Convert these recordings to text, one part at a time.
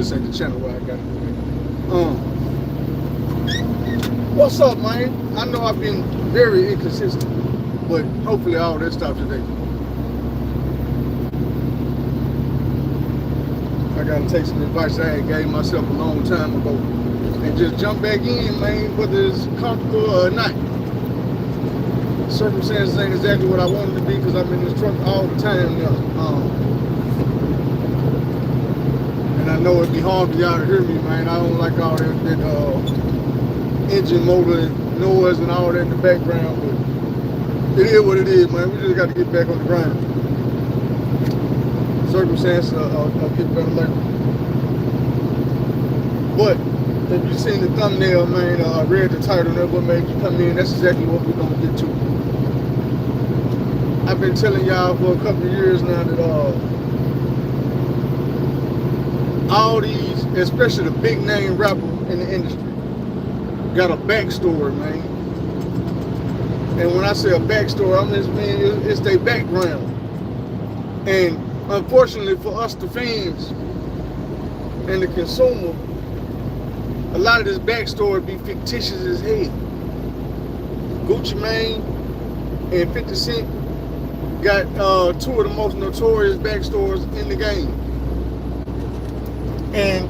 this ain't the channel where I got it. What's up, man? I know I've been very inconsistent, but hopefully all that stops today. I gotta take some advice I had gave myself a long time ago and just jump back in, man, whether it's comfortable or not. Circumstances ain't exactly what I wanted to be because I'm in this truck all the time now. And I know it'd be hard for y'all to hear me, man. I don't like all that engine motor noise and all that in the background, but it is what it is, man. We just got to get back on the grind. Circumstances will get better later. But if you seen the thumbnail, man, I read the title, that's what made you come in. That's exactly what we're gonna get to. I've been telling y'all for a couple of years now that all these, especially the big name rappers in the industry, got a backstory, man. And when I say a backstory, I'm just mean it's their background. And unfortunately for us, the fans and the consumer, a lot of this backstory be fictitious as hell. Gucci Mane and 50 Cent got two of the most notorious backstories in the game. And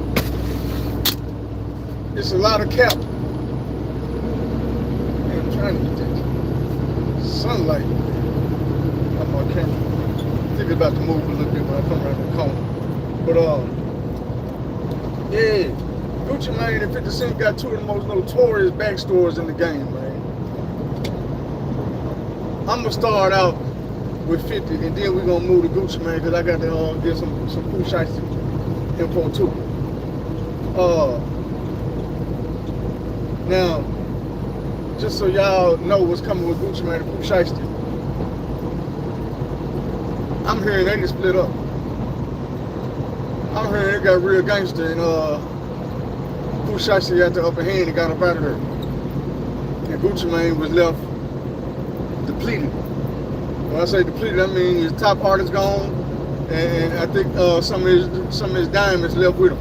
it's a lot of cap. Man, I'm trying to get that sunlight on my camera. I think it's about to move a little bit when I come around the corner. But yeah, Gucci Mane and 50 Cent got two of the most notorious backstories in the game, man. I'm gonna start out with 50, and then we're gonna move to Gucci Mane because I got to get some cool shiesty info too. Now, just so y'all know what's coming with Gucci Mane and cool shiesty, I'm hearing they just split up. I'm hearing they got real gangster and Cool Shiesty got the upper hand and got up out of there. And Gucci Mane was left depleted. When I say depleted, I mean his top artist gone, and I think some of his diamonds left with him,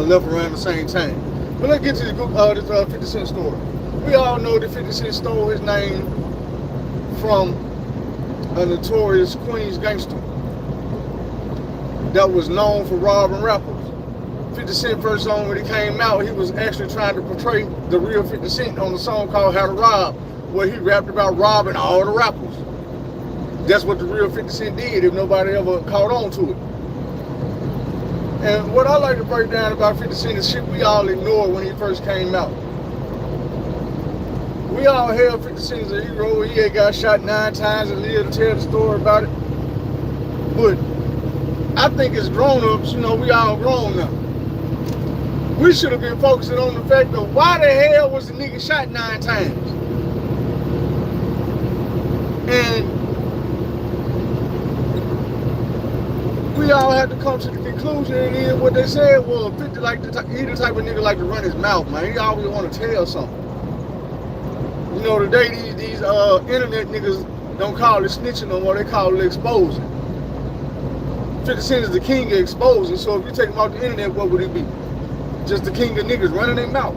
left around the same time. But let's get to this 50 Cent story. We all know that 50 Cent stole his name from a notorious Queens gangster that was known for robbing rappers. 50 Cent first song when he came out, he was actually trying to portray the real 50 Cent on a song called How to Rob, where he rapped about robbing all the rappers. That's what the real 50 Cent did if nobody ever caught on to it. And what I like to break down about 50 Cent is shit we all ignored when he first came out. We all hailed 50 Cent as a hero. He had got shot 9 times and lived to tell the story about it. But I think as grown-ups, you know, we all grown now. We should have been focusing on the fact of why the hell was the nigga shot 9 times? And we all had to come to the conclusion, and then what they said was 50 he the type of nigga like to run his mouth, man. He always want to tell something. You know, today these internet niggas don't call it snitching no more, they call it exposing. 50 Cent is the king of exposing, so if you take him off the internet, what would he be? Just the king of niggas running their mouth.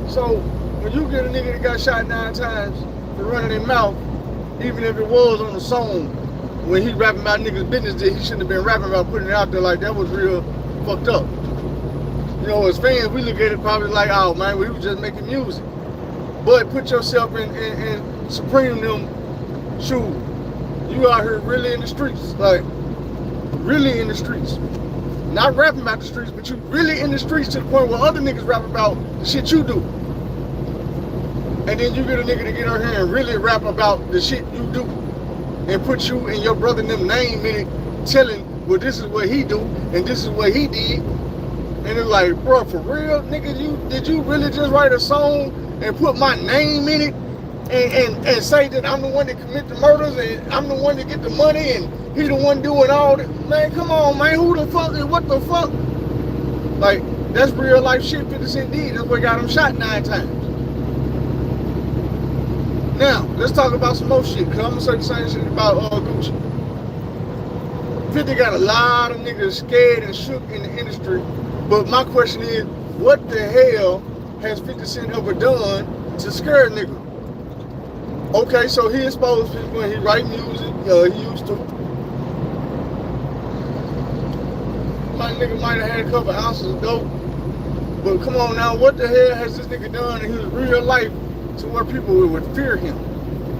So when you get a nigga that got shot 9 times for running their mouth, even if it was on a song, when he rapping about niggas' business that he shouldn't have been rapping about, putting it out there like that was real fucked up. You know, as fans, we look at it probably like, oh man, we was just making music. But put yourself in Supreme them shoes. You out here really in the streets, like really in the streets. Not rapping about the streets, but you really in the streets to the point where other niggas rap about the shit you do. And then you get a nigga to get on here and really rap about the shit you do. And put you and your brother and them name in it, telling, well, this is what he do, and this is what he did. And it's like, bro, for real, nigga, did you really just write a song and put my name in it and say that I'm the one that commit the murders and I'm the one that get the money and he the one doing all that? Man, come on, man, who the fuck is, what the fuck? Like, that's real life shit 50 Cent did. That's what got him shot 9 times. Now, let's talk about some more shit, because I'm going to say the same shit about Gucci. 50 got a lot of niggas scared and shook in the industry, but my question is, what the hell has 50 Cent ever done to scare a nigga? Okay, so he exposed people and he write music, he used to. My nigga might have had a couple ounces of dope, but come on now, what the hell has this nigga done in his real life to where people would fear him,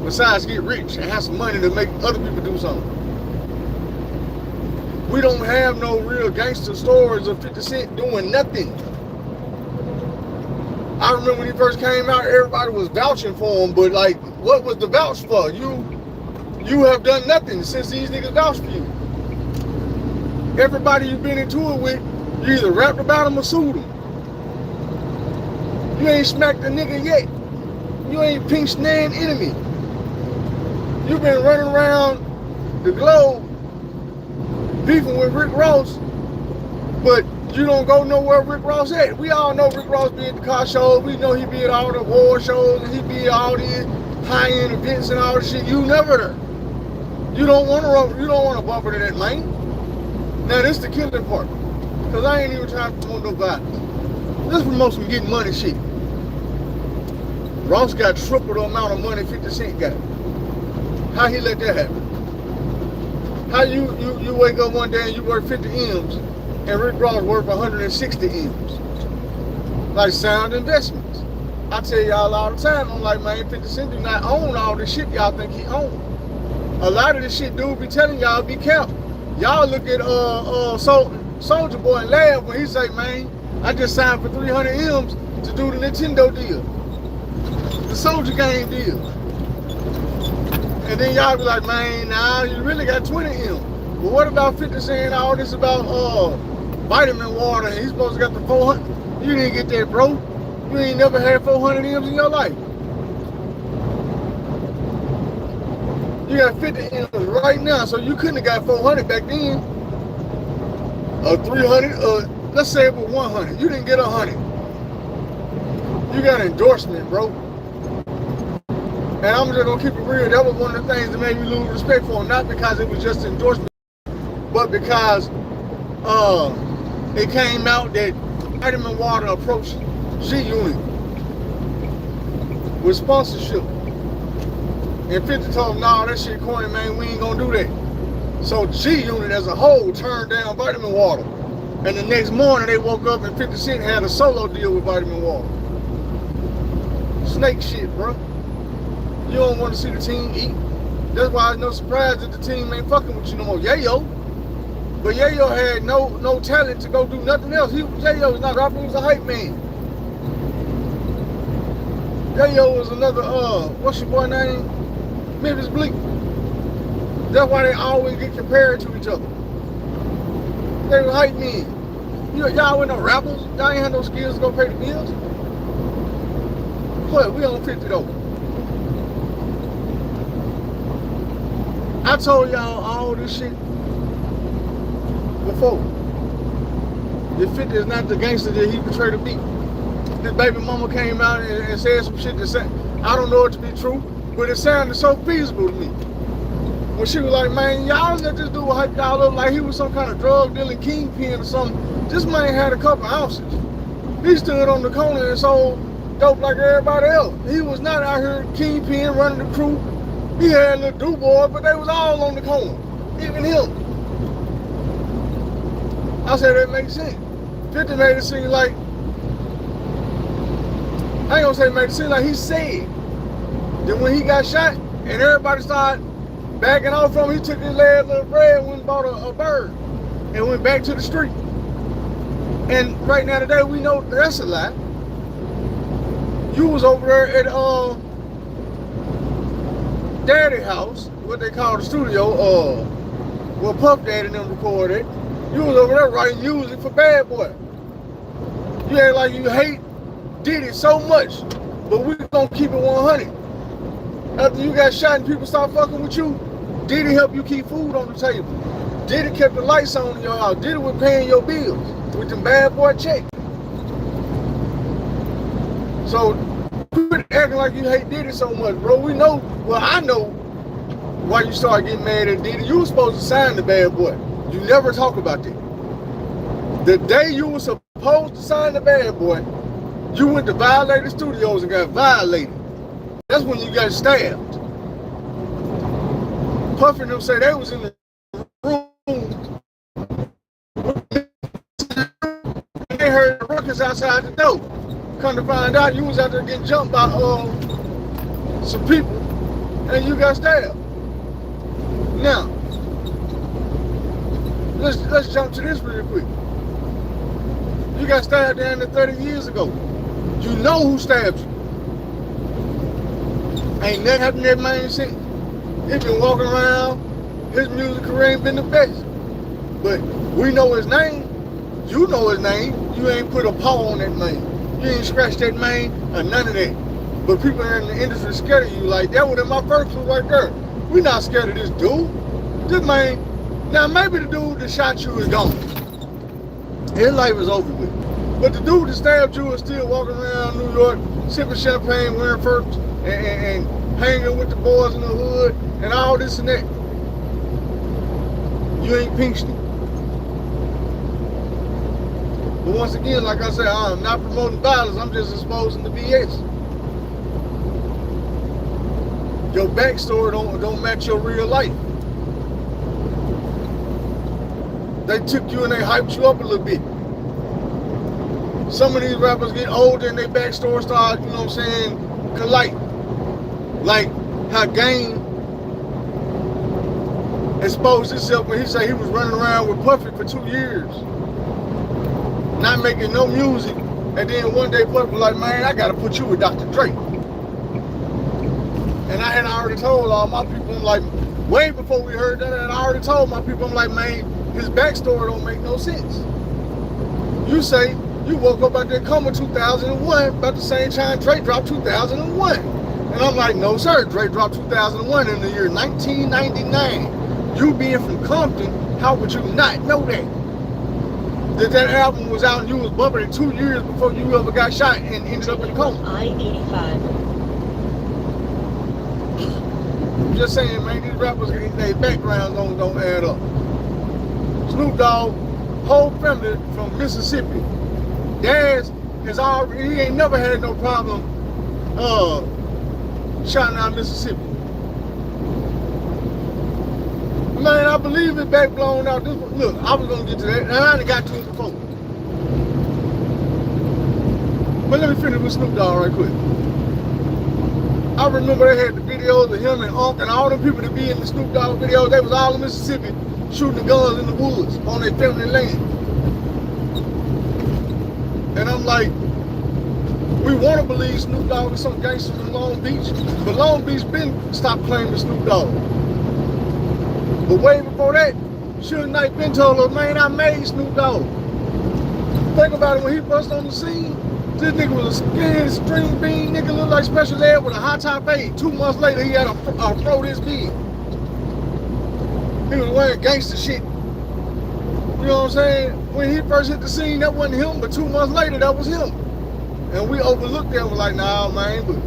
besides get rich and have some money to make other people do something? We don't have no real gangster stories of 50 Cent doing nothing. I remember when he first came out, everybody was vouching for him, but like, what was the vouch for? You have done nothing since these niggas vouched for you. Everybody you've been into it with, you either rapped about him or sued him. You ain't smacked a nigga yet. You ain't pinched an enemy. You've been running around the globe beefing with Rick Ross, but you don't go nowhere Rick Ross at. We all know Rick Ross be at the car shows. We know he be at all the award shows and he be at all these high-end events and all this shit. You never there. You don't want to bump into that lane. Now this the killing part, cause I ain't even trying to promote no violence. This promotes some getting money shit. Ross got triple the amount of money 50 Cent got. How he let that happen? How you wake up one day and you work 50 M's and Rick Ross worth 160 M's? Like sound investments. I tell y'all all the time, I'm like, man, 50 Cent do not own all the shit y'all think he own. A lot of this shit dude be telling y'all be careful. Y'all look at Soulja Boy and laugh when he say, man, I just signed for 300 M's to do the Nintendo deal. The Soldier Game deal. And then y'all be like, man, nah, you really got 20 M's. But what about 50 saying all this about vitamin water and he's supposed to got the 400? You didn't get that, bro. You ain't never had 400 M's in your life. You got 50 M's right now, so you couldn't have got 400 back then. Or 300, let's say it was 100. You didn't get 100. You got an endorsement, bro. And I'm just gonna keep it real. That was one of the things that made me lose respect for him. Not because it was just an endorsement, but because it came out that vitamin water approached G-Unit with sponsorship. And 50 told him, nah, that shit corny, man, we ain't gonna do that. So G-Unit as a whole turned down vitamin water. And the next morning they woke up and 50 Cent had a solo deal with vitamin water. Snake shit, bro. You don't want to see the team eat. That's why it's no surprise that the team ain't fucking with you no more. Yayo. But Yayo had no talent to go do nothing else. Yayo was not rapping, he was a hype man. Yayo was another, what's your boy name? Memphis Bleak. That's why they always get compared to each other. They were hype men. Y'all were no rappers. Y'all ain't had no skills to go pay the bills. But we on 50 though. I told y'all all this shit before. The 50 is not the gangster that he portrayed to be. His baby mama came out and said some shit that said, I don't know it to be true, but it sounded so feasible to me. When she was like, man, y'all let this dude hype y'all up like he was some kind of drug dealing kingpin or something. This man had a couple ounces. He stood on the corner and sold dope like everybody else. He was not out here kingpin running the crew. He had a little do-boy, but they was all on the corner. Even him. I said that makes sense. 50 made it seem like, I ain't gonna say made it seem like he said that when he got shot and everybody started backing off from him, he took his last little bread and went and bought a bird and went back to the street. And right now today we know that's a lie. You was over there at Daddy house, what they call the studio, where Puff Daddy and them recorded. You was over there writing music for Bad Boy. You act like you hate Diddy so much, but we gonna keep it 100. After you got shot and people start fucking with you, Diddy helped you keep food on the table. Diddy kept the lights on in your house. Diddy was paying your bills with them Bad Boy checks. So Quit acting like you hate Diddy so much, bro. We know, well, I know why you started getting mad at Diddy. You were supposed to sign the bad boy. You never talk about that. The day you were supposed to sign the bad boy, you went to Violator Studios and got violated. That's when you got stabbed. Puffy and them say they was in the room and they heard the ruckus outside the door. Come to find out you was out there getting jumped by some people and you got stabbed. Now, let's jump to this real quick. You got stabbed down there 30 years ago. You know who stabbed you. Ain't nothing happened to that man since. He been walking around. His music career ain't been the best. But we know his name. You know his name. You ain't put a paw on that man. You ain't scratched that man or none of that. But people in the industry scared of you like that. Was in my first clue right there. We not scared of this dude. This man, now maybe the dude that shot you is gone. His life is over with. But the dude that stabbed you is still walking around New York, sipping champagne, wearing furs, and hanging with the boys in the hood, and all this and that. You ain't pinched him. But once again, like I said, I'm not promoting violence, I'm just exposing the BS. Your backstory don't match your real life. They took you and they hyped you up a little bit. Some of these rappers get older and their backstory start, you know what I'm saying, collide. Like how Game exposed himself when he said he was running around with Puffy for 2 years, not making no music, and then one day Puffy was like, man, I gotta put you with Dr. Dre. And I had already told all my people, like, way before we heard that, and I already told my people, I'm like, man, his backstory don't make no sense. You say you woke up out there coma 2001, about the same time Dre dropped 2001. And I'm like, no sir, Dre dropped 2001 in the year 1999. You being from Compton, how would you not know that? That album was out and you was bumping it 2 years before you ever got shot and ended up in coma. I-85. I'm just saying, man, these rappers, their backgrounds don't add up. Snoop Dogg, whole family from Mississippi. Dad's has already, he ain't never had no problem shouting out Mississippi. Man, I believe it back blown out. Look, I was gonna get to that, and I already got to it before. But let me finish with Snoop Dogg right quick. I remember they had the videos of him and Unc and all them people that be in the Snoop Dogg videos. They was all in Mississippi shooting the guns in the woods on their family land. And I'm like, we want to believe Snoop Dogg is some gangsters in Long Beach, but Long Beach been stopped claiming Snoop Dogg. But way before that, Suge Knight been told us, man, I made Snoop Dogg. Think about it, when he bust on the scene, this nigga was a skinny string bean nigga, looked like Special Ed with a high top fade. 2 months later, he had a fro this big. He was wearing gangster shit. You know what I'm saying? When he first hit the scene, that wasn't him, but 2 months later, that was him. And we overlooked that and was like, nah, man, but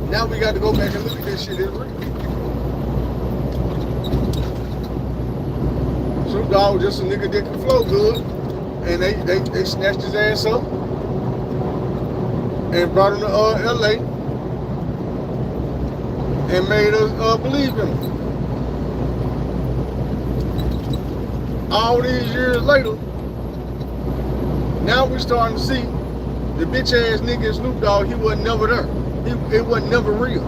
now we got to go back and look at this shit. It's real. Snoop Dogg was just a nigga that could flow good. And they snatched his ass up and brought him to LA and made us believe in him. All these years later, now we starting to see the bitch ass nigga Snoop Dogg, he wasn't never there. It wasn't never real.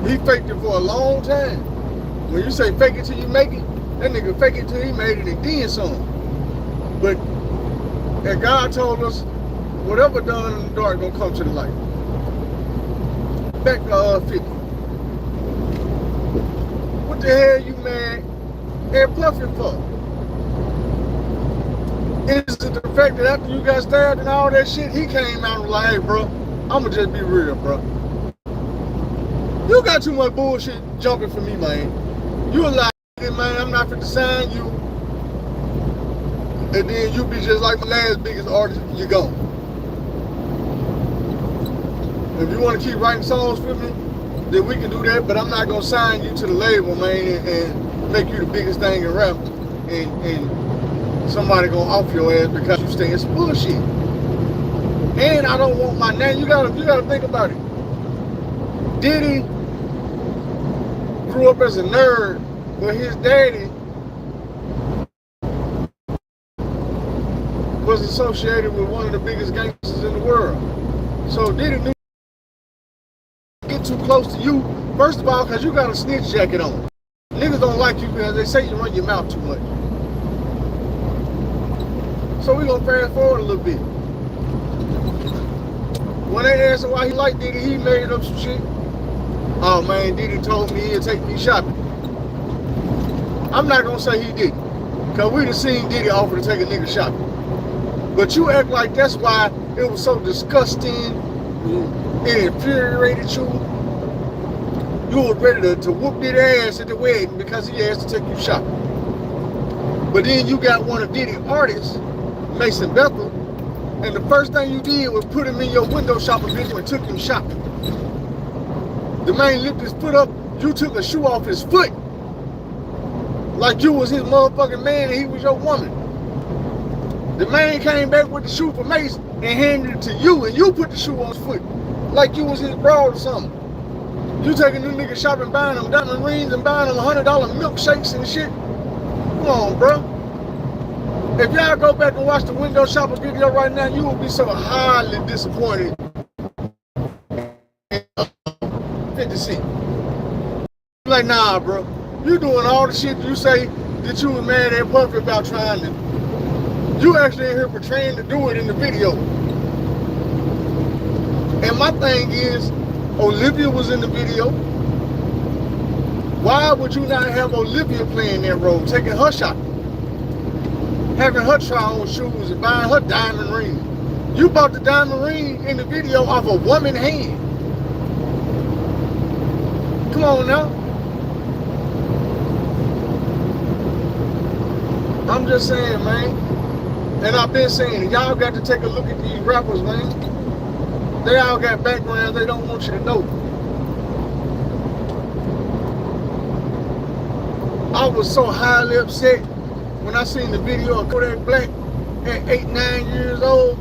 He faked it for a long time. When you say fake it till you make it, that nigga fake it till he made it and then some. But and God told us, whatever done in the dark gonna come to the light. Back to 50. What the hell you mad at Puffy for? Is it the fact that after you got stabbed and all that shit, he came out and was like, hey bro, I'ma just be real, bro. You got too much bullshit jumping for me, man. You a lie. Man, I'm not fit to sign you. and then you be just like my last biggest artist, you gone. If you want to keep writing songs for me, then we can do that, but I'm not gonna sign you to the label, man, and make you the biggest thing in rap, and somebody gonna off your ass because you stay in some bullshit. And I don't want my name. You gotta think about it. Diddy grew up as a nerd, but his daddy was associated with one of the biggest gangsters in the world. So Diddy knew to get too close to you, first of all, because you got a snitch jacket on. Niggas don't like you because they say you run your mouth too much. So we gonna fast forward a little bit. When they asked him why he liked Diddy, he made up some shit. Oh man, Diddy told me he'd take me shopping. I'm not gonna say he didn't, because we done seen Diddy offer to take a nigga shopping. But you act like that's why it was so disgusting, it infuriated you. You were ready to whoop Diddy ass at the wedding because he asked to take you shopping. But then you got one of Diddy artists, Mason Bethel, and the first thing you did was put him in your window shopping video and took him shopping. The man lifted his foot up, you took a shoe off his foot. Like you was his motherfucking man and he was your woman. The man came back with the shoe for Mace and handed it to you, and you put the shoe on his foot. Like you was his broad or something. You taking new niggas shopping, buying them diamond rings and buying them $100 milkshakes and shit. Come on, bro. If y'all go back and watch the window shopping video right now, you will be so highly disappointed. 50 Cent. Like, nah, bro. You doing all the shit you say that you was mad at Puffy about trying to. You actually in here portraying to do it in the video. And my thing is, Olivia was in the video. Why would you not have Olivia playing that role, taking her shopping? Having her try on shoes and buying her diamond ring. You bought the diamond ring in the video off a woman's hand. Come on now. I'm just saying, man. And I've been saying, y'all got to take a look at these rappers, man. They all got backgrounds they don't want you to know. I was so highly upset when I seen the video of Kodak Black at 8, 9 years old,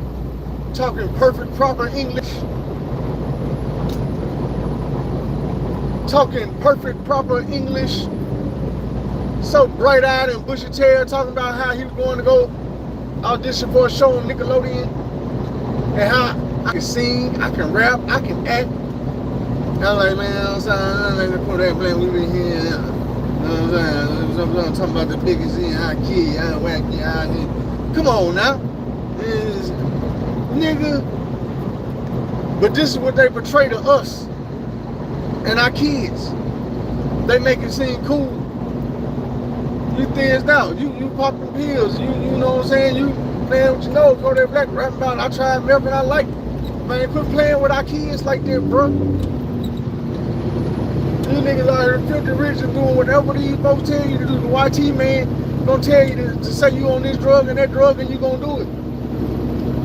talking perfect, proper English. Talking perfect, proper English. So bright-eyed and bushy-tailed, talking about how he was going to go audition for a show on Nickelodeon. And how I can sing, I can rap, I can act. And I'm like, man, I'm sorry, I'm Kodak Black, we been here. You know what I'm saying? I'm talking about the biggest in, how kid, how wacky, how nigga. Come on now. Nigga. But this is what they portray to us and our kids. They make it seem cool. You thinned out. You popping pills. You know what I'm saying? You playing what you know. Kodak Black rapping about I tried milk and I like it. Man, quit playing with our kids like that, bro. You niggas out here filthy rich and doing whatever these folks tell you to do. The YT man gonna tell you to say you on this drug and that drug and you gonna do it.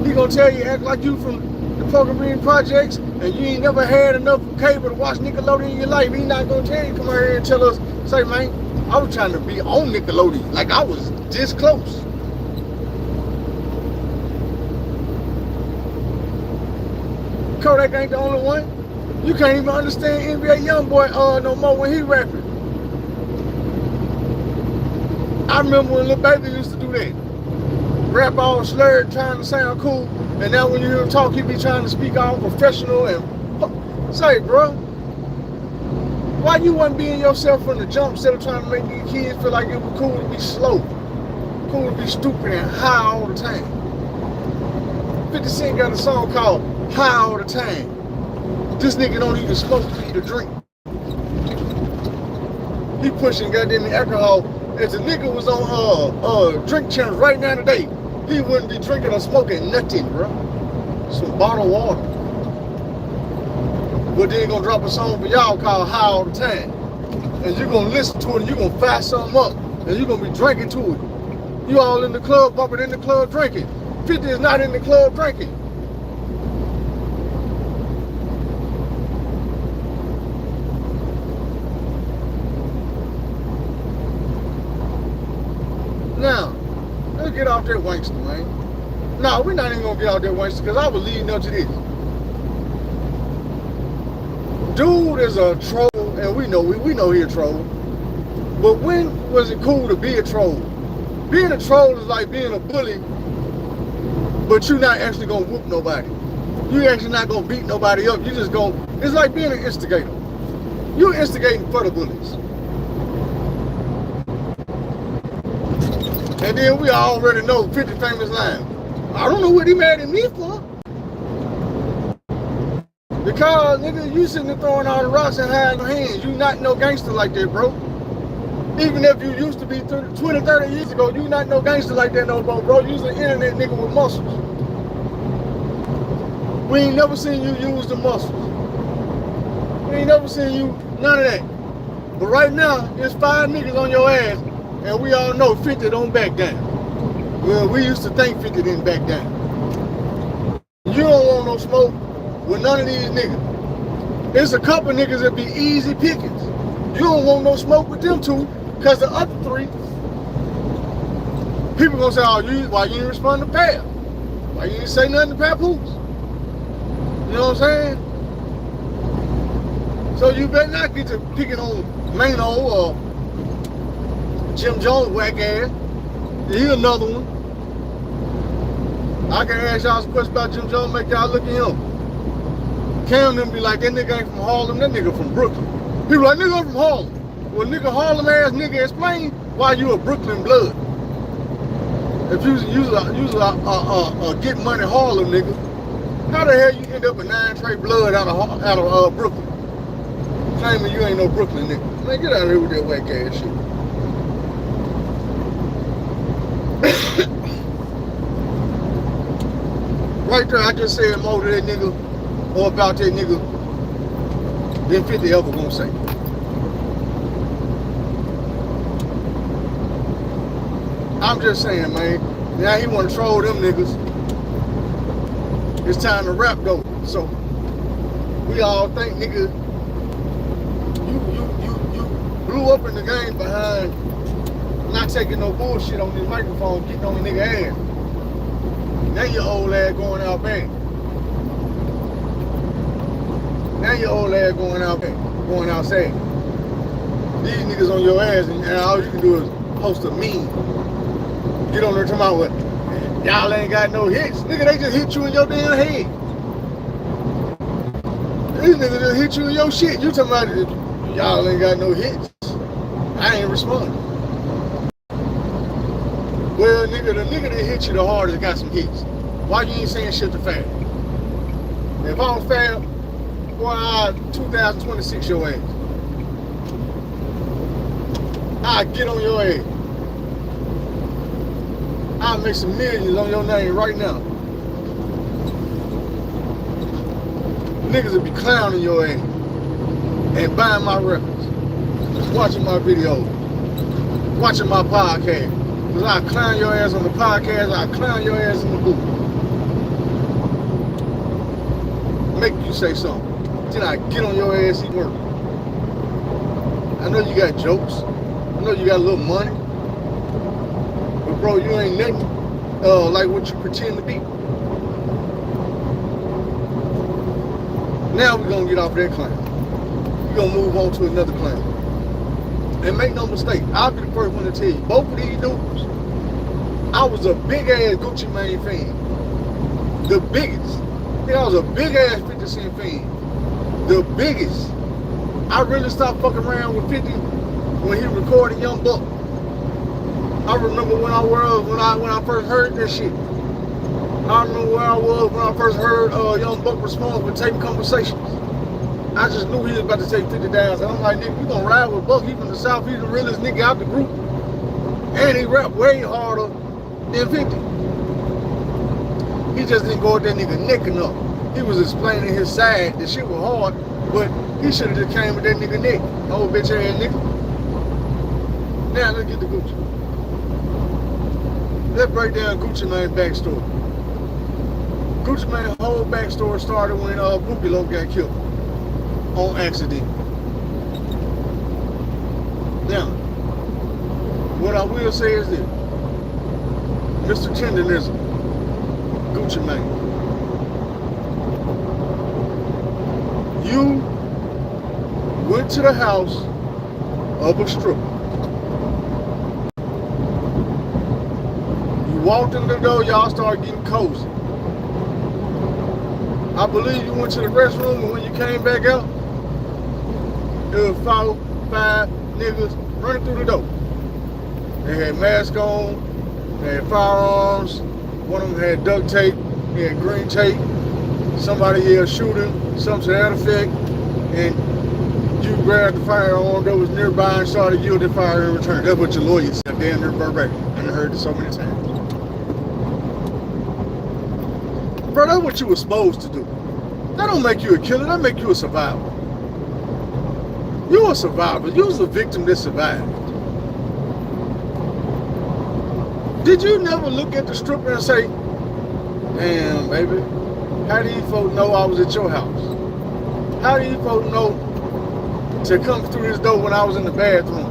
He gonna tell you act like you from the Poker Green Projects and you ain't never had enough cable to watch Nickelodeon in your life. He not gonna tell you come out here and tell us, say, man, I was trying to be on Nickelodeon. Like I was this close. Kodak ain't the only one. You can't even understand NBA Youngboy no more when he rapping. I remember when Lil Baby used to do that. Rap all slurred, trying to sound cool, and now when you hear him talk, he be trying to speak all professional and say, bro, why you wasn't being yourself from the jump instead of trying to make these kids feel like it was cool to be slow, cool to be stupid and high all the time. 50 Cent got a song called High All the Time. This nigga don't even smoke weed or drink. He pushing goddamn alcohol. If the nigga was on drink challenge right now today, he wouldn't be drinking or smoking nothing, bro. Some bottled water. But then gonna drop a song for y'all called High All the Time. And you're gonna listen to it and you're gonna fire something up. And you're gonna be drinking to it. You all in the club bumping, in the club drinking. 50 is not in the club drinking. Now, let's get off that wankster, man. No, we're not even gonna get off that wankster because I was leading up to this. Dude is a troll, and we know he a troll. But when was it cool to be a troll? Being a troll is like being a bully, but you're not actually gonna whoop nobody. You actually not gonna beat nobody up. You just gonna, it's like being an instigator. You're instigating for the bullies. And then we already know 50 famous line. I don't know what he mad at me for. Because, nigga, you sitting there throwing all the rocks and hiding your hands. You not no gangster like that, bro. Even if you used to be 20, 30 years ago, you not no gangster like that no more, bro. You's an internet nigga with muscles. We ain't never seen you use the muscles. We ain't never seen you, none of that. But right now, there's 5 niggas on your ass, and we all know 50 don't back down. Well, we used to think 50 didn't back down. You don't want no smoke with none of these niggas. There's a couple niggas that be easy pickings. You don't want no smoke with them two, because the other 3, people gonna say, oh, why you didn't respond to Pap? Why you didn't say nothing to Papoose? You know what I'm saying? So you better not get to picking on Mano or Jim Jones whack ass. He's another one. I can ask y'all some questions about Jim Jones, make y'all look at him. Cam them be like, that nigga ain't from Harlem, that nigga from Brooklyn. People like, nigga from Harlem. Well, nigga, Harlem ass nigga, explain why you a Brooklyn blood. If you a get money Harlem nigga, how the hell you end up with 9 trade blood out of Brooklyn? Claiming you ain't no Brooklyn nigga. Man, get out of here with that whack ass shit. Right there, I just said more to that nigga or about that nigga than 50 ever gonna say. I'm just saying, man. Now he wanna troll them niggas. It's time to rap though. So we all think, nigga, you blew up in the game behind not taking no bullshit on this microphone, getting on the nigga ass. Now your old ass going out back. Now your old ass going out back, going outside. These niggas on your ass, and all you can do is post a meme. Get on there talking about what? Y'all ain't got no hits. Nigga, they just hit you in your damn head. These niggas just hit you in your shit. You talking about y'all ain't got no hits. I ain't responding. Well, nigga, the nigga that hit you the hardest got some hits. Why you ain't saying shit to Fab? If I was Fab, boy, I 2026 your ass. I'd get on your ass. I'll make some millions on your name right now. Niggas will be clowning your ass and buying my records, watching my videos, watching my podcast. Cause I clown your ass on the podcast, I clown your ass in the booth. Make you say something. Then I get on your ass and work. I know you got jokes. I know you got a little money. But bro, you ain't nothing like what you pretend to be. Now we're gonna get off that clown. We're gonna move on to another clown. And make no mistake, I'll be the first one to tell you, both of these dudes, I was a big ass Gucci Mane fan. The biggest. I was a big ass 50 Cent fan. The biggest. I really stopped fucking around with 50 when he recorded Young Buck. I remember when I was when I first heard this shit. I remember where I was when I first heard Young Buck respond with Tape Conversations. I just knew he was about to take 50 down. So I'm like, nigga, you gonna ride with Buck? He from the South, he's the realest nigga out the group. And he rap way harder than 50. He just didn't go at that nigga neck enough. He was explaining his side. The shit was hard, but he should have just came with that nigga neck. Old bitch ass nigga. Now let's get the Gucci. Let's break down Gucci Mane's backstory. Gucci Mane's whole backstory started when Bookie Low got killed on accident. Now, what I will say is this: Mr. Tenderism, Gucci Mane, you went to the house of a stripper. You walked in the door, y'all started getting cozy. I believe you went to the restroom, and when you came back out, there was 5 niggas running through the door. They had masks on, they had firearms, one of them had duct tape, he had green tape, somebody yelled shooting, something to that effect, and you grabbed the firearm that was nearby and started yielding fire in return. That's what your lawyer said, damn near verbatim. And I heard it so many times. Bro, that's what you were supposed to do. That don't make you a killer, that make you a survivor. You a survivor, you was a victim that survived. Did you never look at the stripper and say, damn, baby, how do you folks know I was at your house? How do you folks know to come through this door when I was in the bathroom?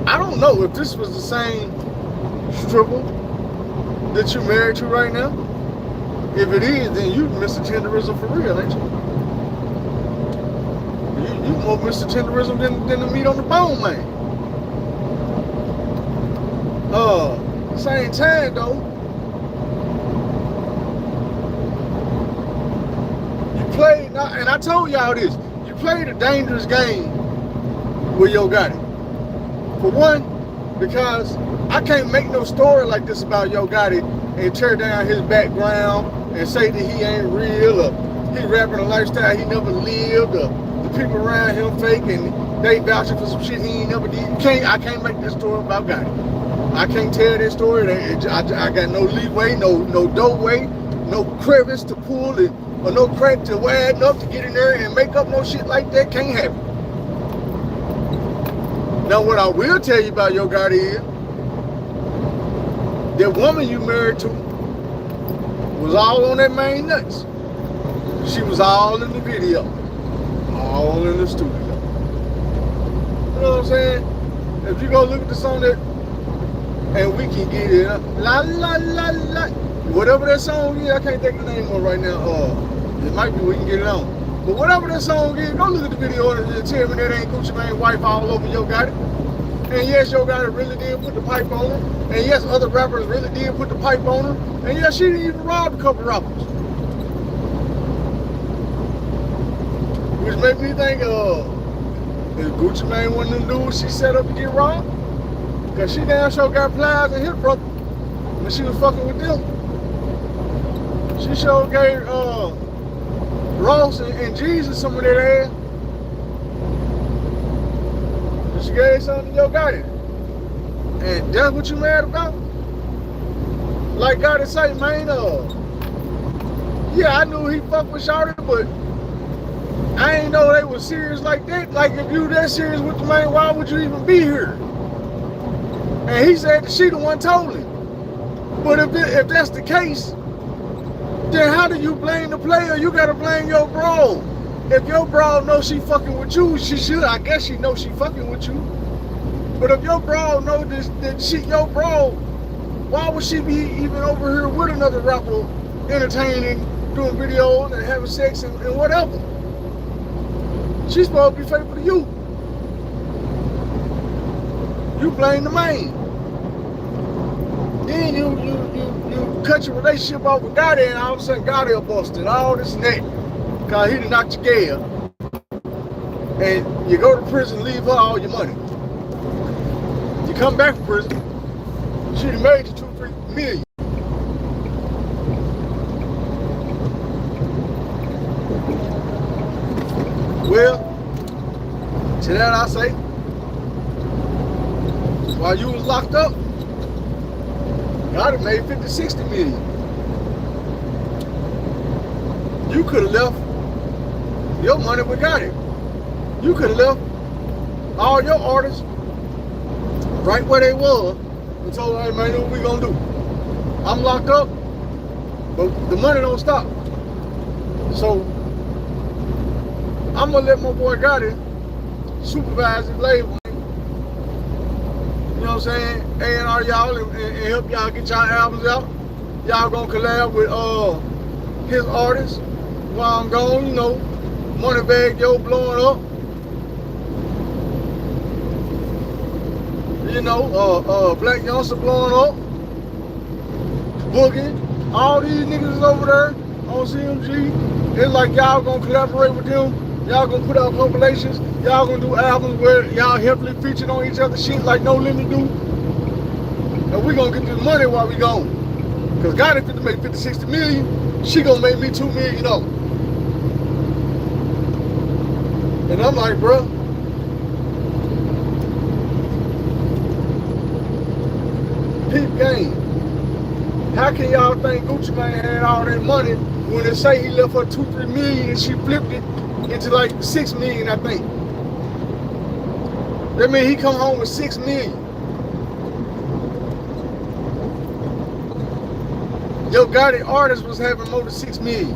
I don't know if this was the same stripper that you're married to right now. If it is, then you Mr. Tenderism for real, ain't you? You more Mr. Tenderism than the meat on the bone, man. Same time though, you played, and I told y'all this, you played a dangerous game with Yo Gotti. For one, because I can't make no story like this about Yo Gotti and tear down his background and say that he ain't real, or he rapping a lifestyle he never lived, or the people around him fake and they vouching for some shit he ain't never did. I can't make this story about Gotti. I can't tell this story. I got no leeway, no doorway, no crevice to pull it, or no crack to widen up to get in there and make up no shit like that. Can't happen. Now, what I will tell you about Yo Gotti is that woman you married to was all on that main nuts. She was all in the video, all in the studio. You know what I'm saying? If you go look at the song that, and we can get it, la la la la, whatever that song is, I can't think of the name of it right now. It might be we can get it on. But whatever that song is, go look at the video and tell me that ain't Gucci Mane's wife all over Yo Gotti. And yes, Yo Gotti really did put the pipe on her. And yes, other rappers really did put the pipe on her. And yes, she didn't even rob a couple rappers. Which made me think, is Gucci Mane one of them dudes she set up to get robbed? Because she damn sure got pliers and hip brother when she was fucking with them. She sure gave Ross and Jesus some of that ass. And she gave something to Yo Gotti. And that's what you mad about? Like Gotti say, man, yeah, I knew he fucked with Shawty, but I ain't know they was serious like that. Like, if you that serious with the man, why would you even be here? And he said that she the one told him. But if that's the case, then how do you blame the player? You gotta blame your bro. If your bro knows she fucking with you, she should. I guess she knows she fucking with you. But if your bro knows that she your bro, why would she be even over here with another rapper, entertaining, doing videos and having sex and whatever? She's supposed to be faithful to you. You blame the man. Then you cut your relationship off with Gotti, and all of a sudden Gotti busted all this and that because he done knocked your gal. And you go to prison, leave her all your money. You come back from prison, she done made you 2-3 million. Well, to that I say, while you was locked up, Gotti made 50-60 million. You could have left your money with Gotti. You could have left all your artists right where they was, and told them, hey man, what we gonna do? I'm locked up, but the money don't stop. So I'm gonna let my boy Gotti supervise his label. You know what I'm saying? A&R y'all and help y'all get y'all albums out. Y'all gonna collab with his artists while I'm gone, you know. Moneybagg Yo blowing up. You know, Black Youngster blowing up. Boogie. All these niggas is over there on CMG. It's like y'all gonna collaborate with them. Y'all gonna put out compilations. Y'all gonna do albums where y'all heavily featured on each other's shit like No Limit do. And we gonna get this money while we gone. Cause Gotti fit to make 50, 60 million. She gonna make me $2 million. And I'm like, bro, peep game. How can y'all think Gucci Mane had all that money when they say he left her 2-3 million and she flipped it into like 6 million, I think. That means he come home with 6 million. Yo Gotti artist was having more than 6 million.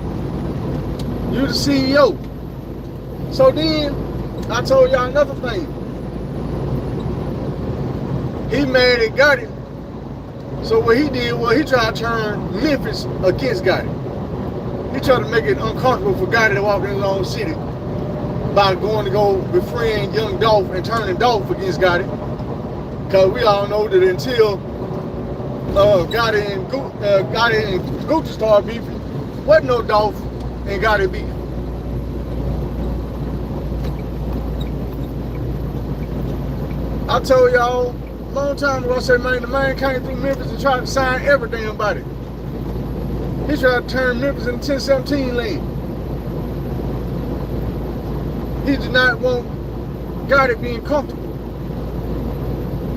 You the CEO. So then, I told y'all another thing. He mad at Gotti. So what he did was he tried to turn Memphis against Gotti. He tried to make it uncomfortable for Gotti to walk in his own city by going to go befriend young Dolph and turning Dolph against Gotti. Cause we all know that until Gotti and Gucci started beefing, wasn't no Dolph and Gotti beef. I told y'all a long time ago, I said, man, the man came through Memphis and tried to sign everything about it. He tried to turn Memphis into 1017 land. He did not want Gotti being comfortable.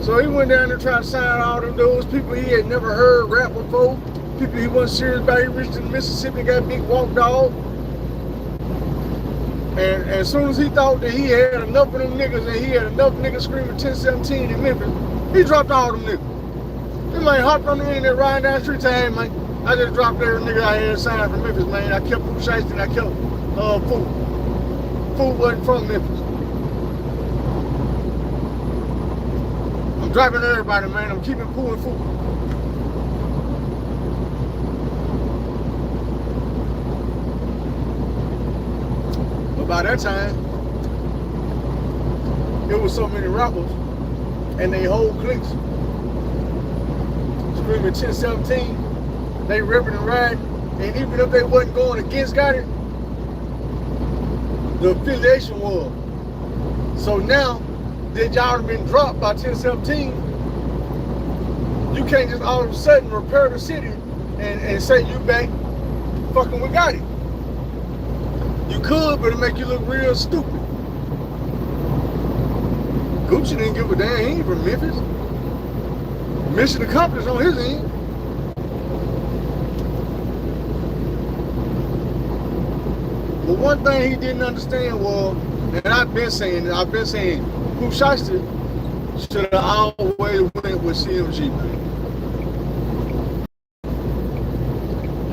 So he went down there and tried to sign all of those people he had never heard rap before, people he wasn't serious about. He reached in Mississippi, got big walk dog. And as soon as he thought that he had enough of them niggas and he had enough niggas screaming 1017 in Memphis, he dropped all them niggas. He man hopped on the internet riding down the street saying, man, I just dropped every nigga I had signed from Memphis, man. I kept Pooh Shiesty and I kept Food. Food wasn't from Memphis. I'm dropping everybody, man. I'm keeping Pooh and Food. By that time, it was so many rappers and they whole cliques screaming 1017, they ripping and riding, and even if they wasn't going against Gotti, the affiliation was. So now that y'all have been dropped by 1017, you can't just all of a sudden repair the city and say you back fucking with Gotti. You could, but it make you look real stupid. Gucci didn't give a damn. He ain't from Memphis. Mission accomplished on his end. But one thing he didn't understand was, and I've been saying, Pooh Shiesty should have always went with CMG, man.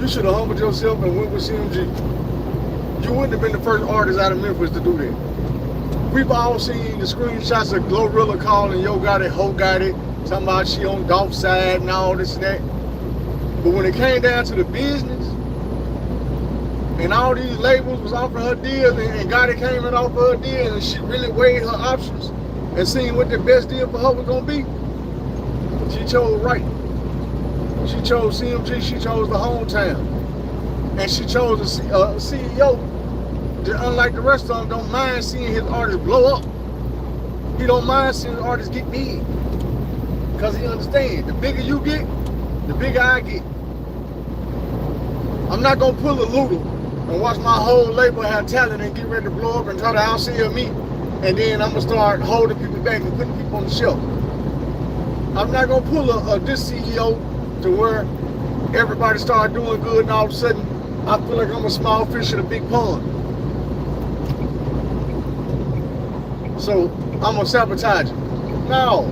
You should have humbled yourself and went with CMG. You wouldn't have been the first artist out of Memphis to do that. We've all seen the screenshots of Glorilla calling Yo Gotti, Ho Gotti, talking about she on Dolph's side and all this and that. But when it came down to the business, and all these labels was offering her deals, and Gotti came and offered her deals, and she really weighed her options and seen what the best deal for her was gonna be, she chose right. She chose CMG, she chose the hometown. And she chose a CEO that, unlike the rest of them, don't mind seeing his artists blow up. He don't mind seeing his artists get big. Because he understands, the bigger you get, the bigger I get. I'm not going to pull a Ludo and watch my whole label have talent and get ready to blow up and try to outsell me. And then I'm going to start holding people back and putting people on the shelf. I'm not going to pull this CEO to where everybody start doing good and all of a sudden I feel like I'm a small fish in a big pond. So I'm gonna sabotage it. No.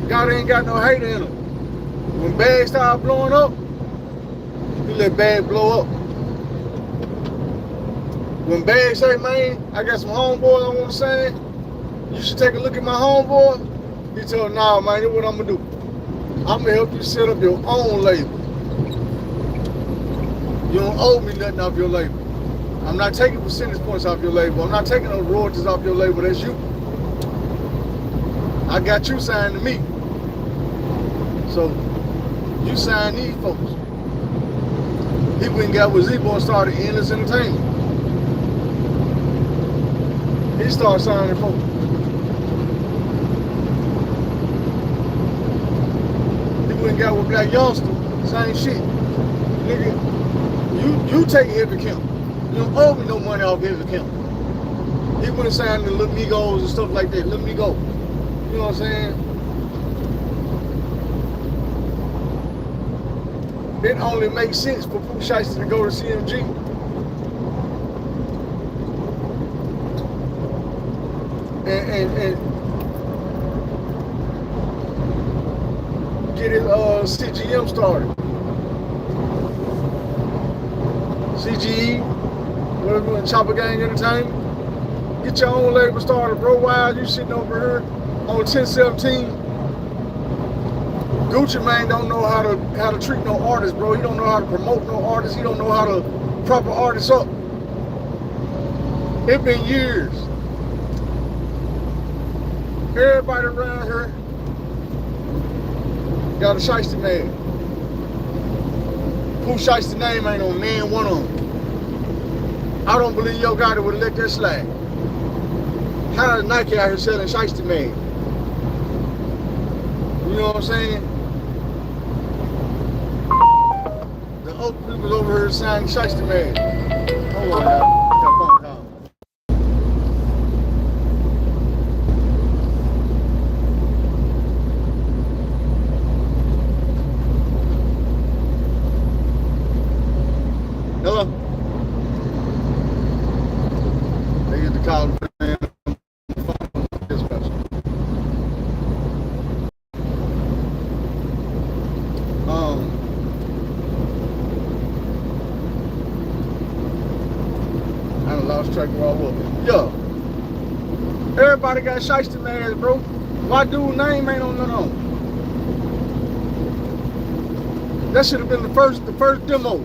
God ain't got no hate in him. When bags start blowing up, he let bags blow up. When bags say, man, I got some homeboys I want to say, you should take a look at my homeboy. He told him, nah, man, this is what I'm going to do. I'm going to help you set up your own label. You don't owe me nothing off your label. I'm not taking percentage points off your label. I'm not taking no royalties off your label. That's you. I got you signed to me. So, you sign these folks. He went and got with Z-Boy and started Endless Entertainment. He started signing folks. He went and got with Black Youngster, same shit. Nigga, you take heavy count. You don't owe me no money off heavy count. He went and signed the Little Migos and stuff like that. Let me go. You know what I'm saying? It only makes sense for Pooh Shiesty to go to CMG. And get his CGM started. CGE, whatever, Chopper Gang Entertainment. Get your own label started, bro. While you sitting over here on 1017. Gucci Mane don't know how to treat no artist, bro. He don't know how to promote no artist. He don't know how to prop an artist up. It been years. Everybody around here got a shiesty man. Pooh Shiesty name ain't on man one of them. I don't believe your guy would have let that slide. How is Nike out here selling shiesty man? You know what I'm saying? The other people over here signing shiesty man. Hold on now. Got a phone call. Hello? They get the call. I done lost track of where I was. Yo, everybody got shiesty man, bro. Why dude name ain't on none of them? That should have been the first demo.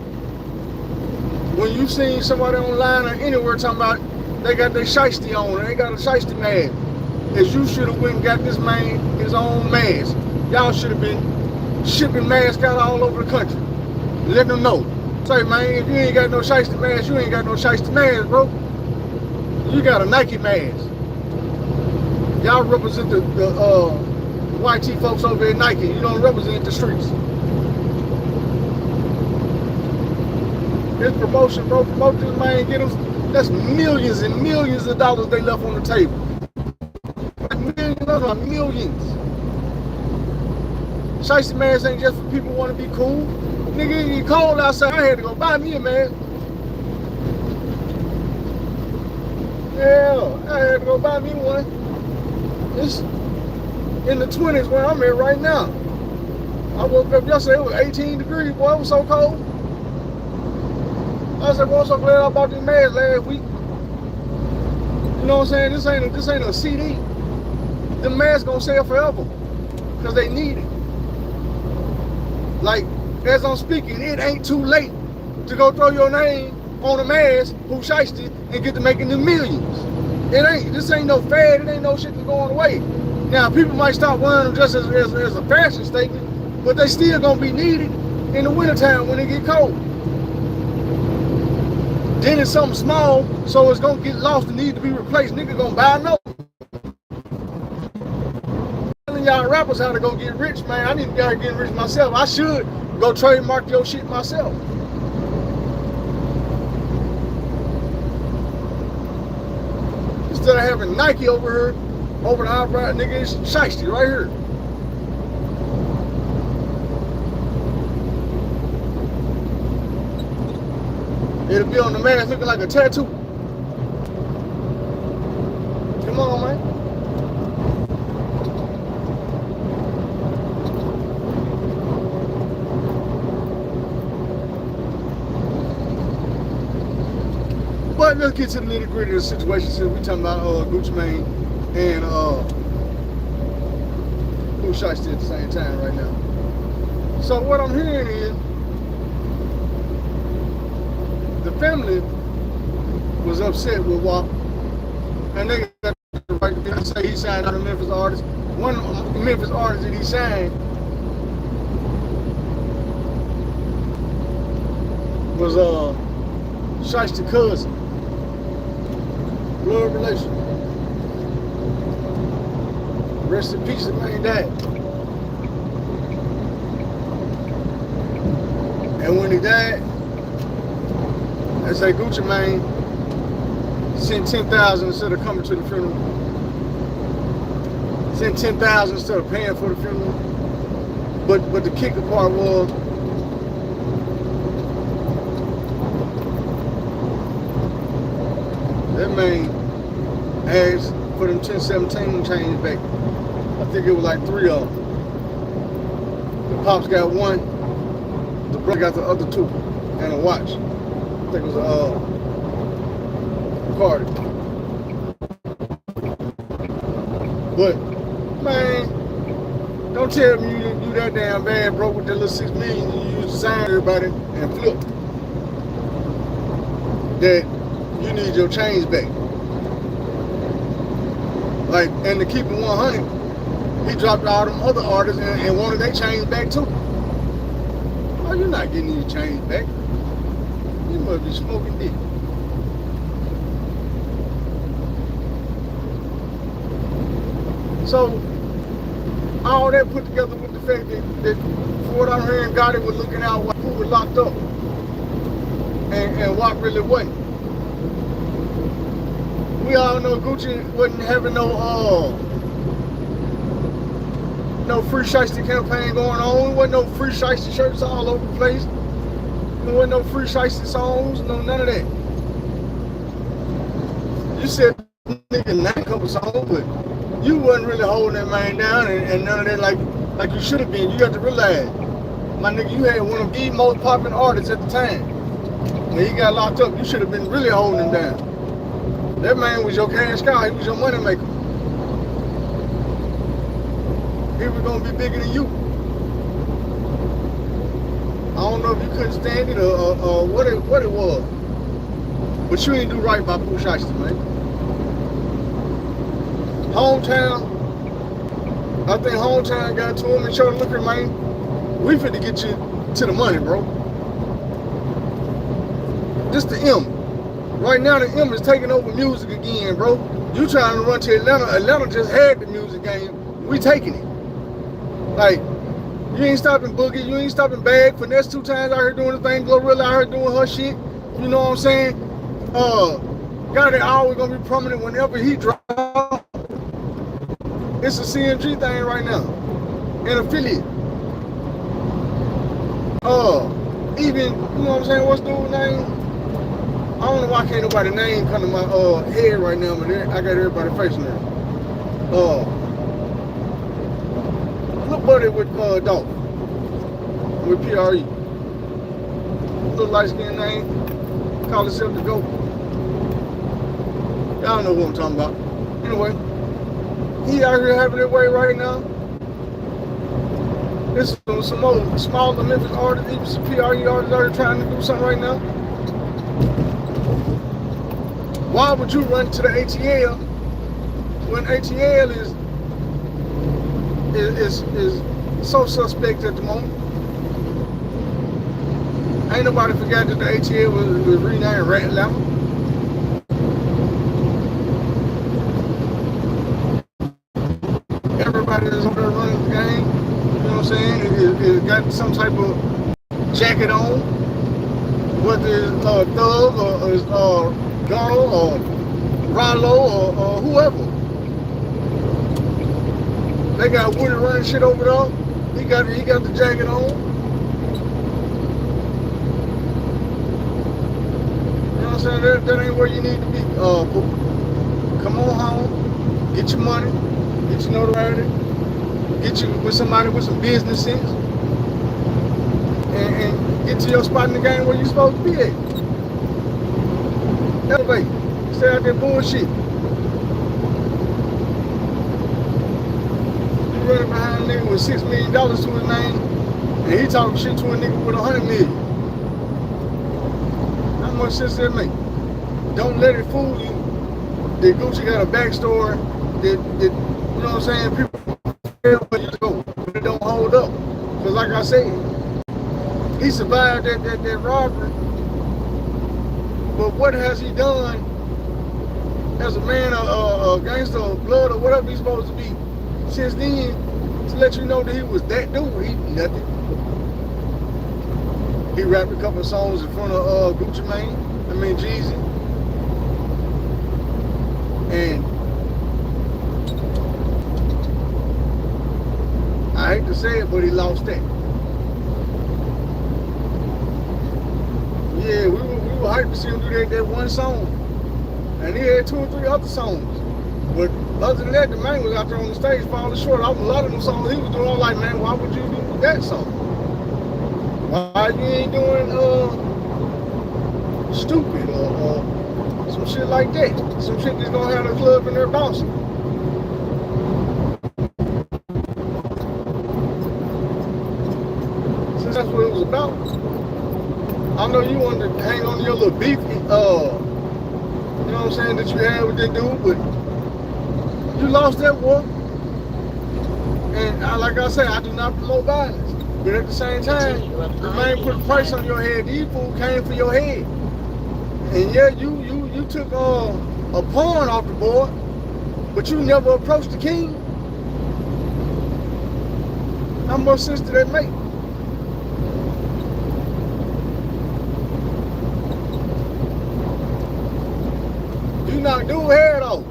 When you seen somebody online or anywhere talking about they got their shiesty on and they got a shiesty mask, as you should have went and got this man his own mask. Y'all should have been shipping masks out all over the country. Let them know. Say, man, if you ain't got no shiesty mask, you ain't got no shiesty mask, bro. You got a Nike mask. Y'all represent the YT folks over at Nike. You don't represent the streets. This promotion, bro, promote this man, get them. That's millions and millions of dollars they left on the table. Millions. Shiesty masks ain't just for people who want to be cool. Nigga, it get cold outside. I had to go buy me a mask. Yeah, I had to go buy me one. It's in the 20s where I'm at right now. I woke up yesterday, it was 18 degrees, boy, it was so cold. I said, boy, I'm so glad I bought this mask last week. You know what I'm saying? This ain't a CD. The mask gonna sell forever. Because they need it. Like, as I'm speaking, it ain't too late to go throw your name on a mask, Pooh Shiesty, and get to making the millions. It ain't. This ain't no fad. It ain't no shit that's going away. Now, people might stop wearing them just as a fashion statement, but they still gonna be needed in the wintertime when it get cold. Then it's something small, so it's gonna get lost and need to be replaced. Nigga gonna buy another. Telling y'all rappers how to go get rich, man. I need to be out here getting rich myself. I should go trademark your shit myself. Instead of having Nike over here, over the eyebrow, nigga, it's shiesty right here. It'll be on the mask looking like a tattoo. Come on, man. let's get to the nitty gritty of the situation since we talking about Gucci Mane and Pooh Shiesty at the same time right now. So what I'm hearing is the family was upset with WAP, and they got the right to say he signed out a Memphis artist. One Memphis artist that he signed was Shiesty cousin, blood relation. Rest in peace, the man died. And when he died, they say Gucci Mane sent 10,000 instead of coming to the funeral. Sent 10,000 instead of paying for the funeral. But the kicker part was that man asked for them 1017 change back. I think it was like 3 of them. The pops got 1, the brother got the other 2, and a watch. I think it was a Cardi. But man, don't tell me you that damn bad, bro, with that little 6 million you used to sign everybody and flip. That you need your change back. Like, and to keep it 100, he dropped all them other artists and wanted their change back too. Oh, you're not getting your change back. You must be smoking dick. So, all that put together with the fact that for what I'm hearing, Gotti was looking out while who was locked up. And what really wasn't. We all know Gucci wasn't having no free shiesty campaign going on. There wasn't no free shiesty shirts all over the place. There wasn't no free shiesty songs, none of that. You said nigga 9 couple songs, but you wasn't really holding that man down and none of that like you should have been. You got to realize, my nigga, you had one of the most popular artists at the time. When he got locked up, you should have been really holding him down. That man was your cash cow. He was your money maker. He was gonna be bigger than you. I don't know if you couldn't stand it or what it was, but you ain't do right by Pooh Shiesty, man. Hometown, I think Hometown got to him and showed him, look here, man, we finna get you to the money, bro. This the M. Right now the M is taking over music again, bro. You trying to run to Atlanta. Atlanta just had the music game. We taking it. Like, you ain't stopping Boogie, you ain't stopping Bag. Finesse 2 times out here doing the thing. Glorilla out here doing her shit. You know what I'm saying? Gotti always gonna be prominent whenever he drop. It's a CMG thing right now. An affiliate. Even, you know what I'm saying, what's the dude's name? I don't know why can't nobody name come to my head right now, but I got everybody facing there. Little buddy with Dolph. With PRE. Little light skinned name. Call himself the GOAT. Y'all know who I'm talking about. Anyway, he out here having it way right now. There's some more smaller Memphis artists, even some PRE artists out here trying to do something right now. Why would you run to the ATL when ATL is so suspect at the moment? Ain't nobody forgot that the ATL was renamed Rat Atlanta. Everybody that's over there running the game, you know what I'm saying, is got some type of jacket on, whether it's Thug or it's Donald or Rollo or whoever. They got Woody running shit over there. He got the jacket on. You know what I'm saying? That ain't where you need to be. Come on home, get your money, get your notoriety, get you with somebody with some business sense, and get to your spot in the game where you're supposed to be at. elevate. Stay out there bullshit. You running behind a nigga with $6 million to his name, and he talking shit to a nigga with $100 million. How much sense that make? Don't let it fool you that Gucci got a backstory that you know what I'm saying, people where you go, but it don't hold up. Because like I said, he survived that robbery, but what has he done as a man, a gangster of blood or whatever he's supposed to be since then to let you know that he was that dude? He nothing. He rapped a couple of songs in front of Gucci Mane, Jeezy. And I hate to say it, but he lost that. Yeah, we were hyped to see him do that one song. And he had 2 or 3 other songs. But other than that, the man was out there on the stage falling short. A lot of them songs he was doing, I was like, man, why would you do that song? Why you ain't doing Stupid or some shit like that? Some shit that's gonna have the club in there bouncing. Since that's what it was about. I know you wanted to hang on to your little beef, you know what I'm saying, that you had with that dude, but you lost that war. And like I said, I do not promote violence. But at the same time, the man put a price on your head. These fools came for your head. And yeah, you took a pawn off the board, but you never approached the king. How much sense did that make? You knocked dude head off.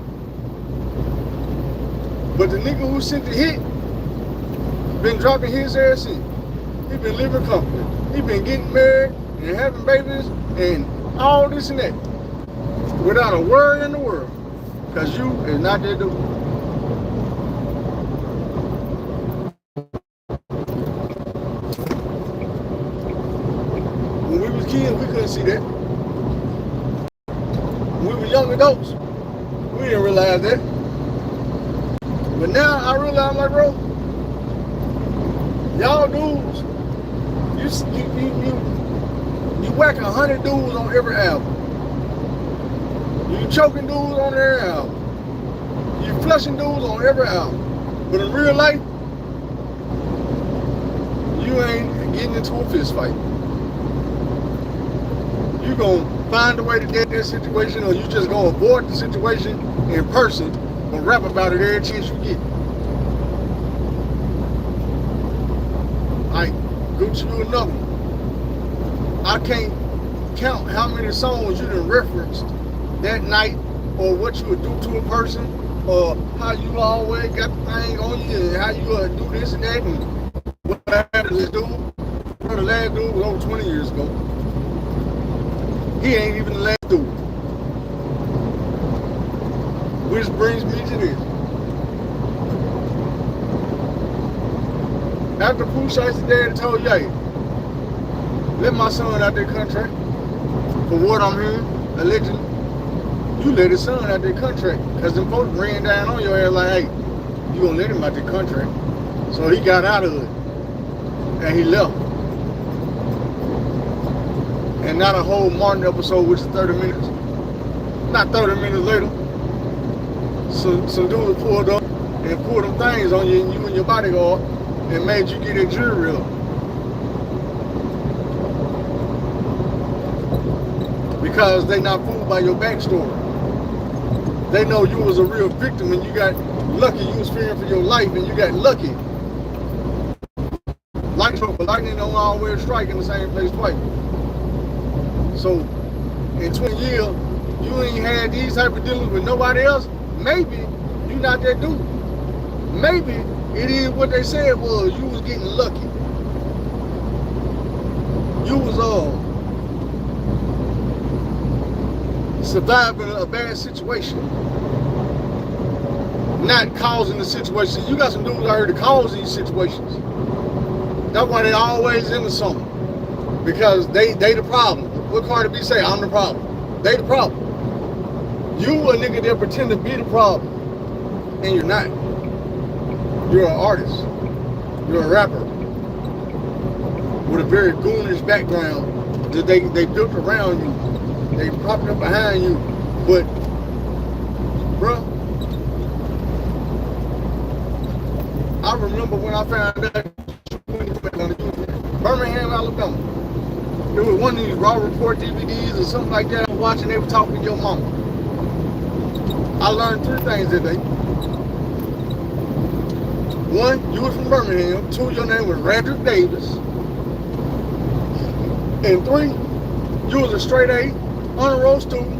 But the nigga who sent the hit been dropping his ass in. He been living comfortably. He been getting married and having babies and all this and that without a word in the world. Cause you is not that dude. When we was kids, we couldn't see that. When we were young adults, we didn't realize that. But now I realize, I'm like, bro, y'all dudes, you whacking 100 dudes on every album. You choking dudes on every album. You flushing dudes on every album. But in real life, you ain't getting into a fist fight. You gonna find a way to get that situation, or you just gonna avoid the situation in person and rap about it every chance you get. Like, Gucci, you another one. I can't count how many songs you done referenced that night, or what you would do to a person, or how you always got the thing on you, and how you do this and that, and what happened to this dude. The last dude was over 20 years ago. He ain't even the last dude. Which brings me to this. After Pooh Shiesty dad told Ye, let my son out that contract, for what I'm hearing, allegedly, you let his son out that contract. Because them folks ran down on your ass like, hey, you gonna let him out that contract. So he got out of it. And he left. And not a whole Martin episode, which is 30 minutes. Not 30 minutes later, some dudes pulled up and pulled them things on you and your bodyguard and made you get a jury up. Because they not fooled by your backstory. They know you was a real victim and you got lucky. You was fearing for your life and you got lucky. Lightning don't always strike in the same place twice. So in 20 years, you ain't had these type of dealings with nobody else. Maybe you not that dude. Maybe it is what they said was. You was getting lucky. You was surviving a bad situation, not causing the situation. You got some dudes out here to cause these situations. That's why they always into something, because they the problem. What Cardi B say? I'm the problem. They the problem. You a nigga that pretend to be the problem, and you're not. You're an artist. You're a rapper with a very goonish background that they built around you. They propped up behind you. But, bruh, I remember when I found out Birmingham, Alabama. It was one of these Raw Report DVDs or something like that I was watching. They were talking to your mama. I learned 3 things that day. 1, you were from Birmingham. 2, your name was Radrick Davis. And 3, you was a straight A, honor roll student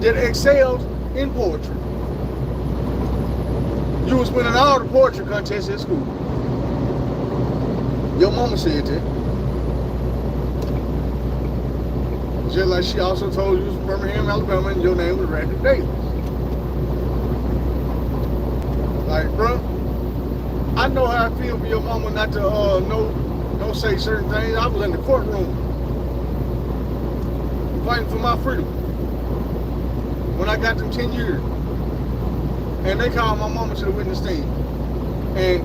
that excelled in poetry. You was winning all the poetry contests at school. Your mama said that. Just like she also told you was from Birmingham, Alabama, and your name was Radrick Davis. Like, bro, I know how I feel for your mama not to no say certain things. I was in the courtroom fighting for my freedom when I got them 10 years. And they called my mama to the witness stand. And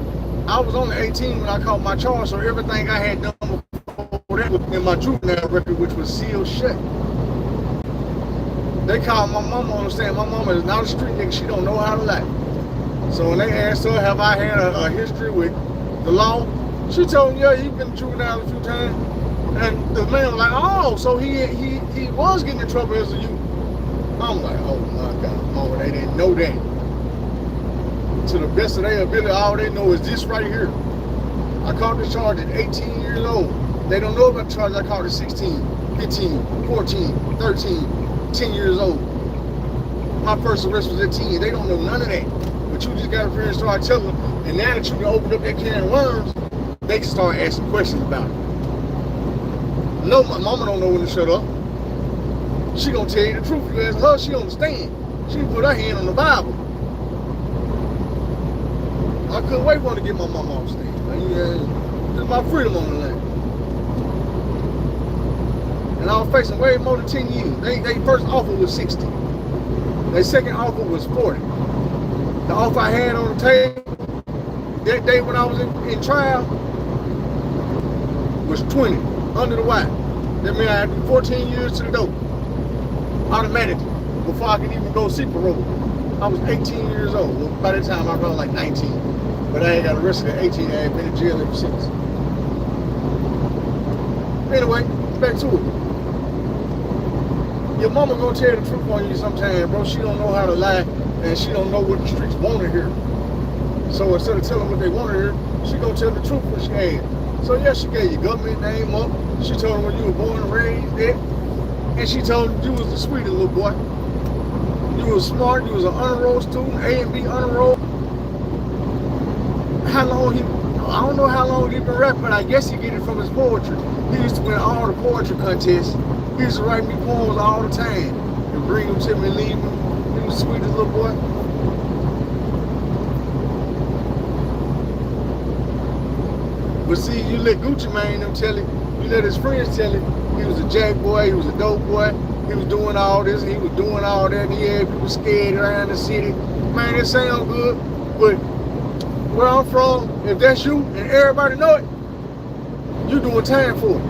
I was only 18 when I called my charge, so everything I had done before that was in my juvenile record, which was sealed shut. They called my mama on the stand. My mama is not a street nigga. She don't know how to lie. So when they asked her, have I had a history with the law? She told them, yeah, he's been juvenile a few times. And the man was like, oh, so he was getting in trouble as a youth. I'm like, oh my God, mama, they didn't know that. To the best of their ability, all they know is this right here. I caught this charge at 18 years old. They don't know about the charge I caught at 16, 15, 14, 13, 10 years old. My first arrest was at 10. They don't know none of that. But you just got to and start telling them. And now that you can open up that can of worms, they can start asking questions about it. No, my mama don't know when to shut up. She gonna tell you the truth. You ask her, she understand. She put her hand on the Bible. I couldn't wait for her to get my mama off stage. Just my freedom on the line. And I was facing way more than 10 years. They first offer was 60. Their second offer was 40. The offer I had on the table that day when I was in trial was 20, under the wire. That means I had to do 14 years to the door, automatically, before I could even go seek parole. I was 18 years old. Well, by the time I was like 19. But I ain't got arrested at 18. I ain't been in jail ever since. Anyway, back to it. Your mama gonna tell the truth on you sometimes, bro. She don't know how to lie, and she don't know what the streets want to hear. So instead of telling what they want to hear, she gonna tell the truth when she ain't. So yeah, she gave your government name up. She told them when you were born and raised there. And she told them you was the sweetest little boy. You was smart, you was an honor roll student, A and B honor roll. How long I don't know how long he been rapping, but I guess he get it from his poetry. He used to win all the poetry contests. He used to write me poems all the time. And bring them to me and leave them. He was the sweetest little boy. But see, you let Gucci Mane them tell it, you let his friends tell it, he was a jack boy, he was a dope boy, he was doing all this, he was doing all that, and he had people scared around the city. Man, it sound good, but where I'm from, if that's you and everybody know it, you doing time for it.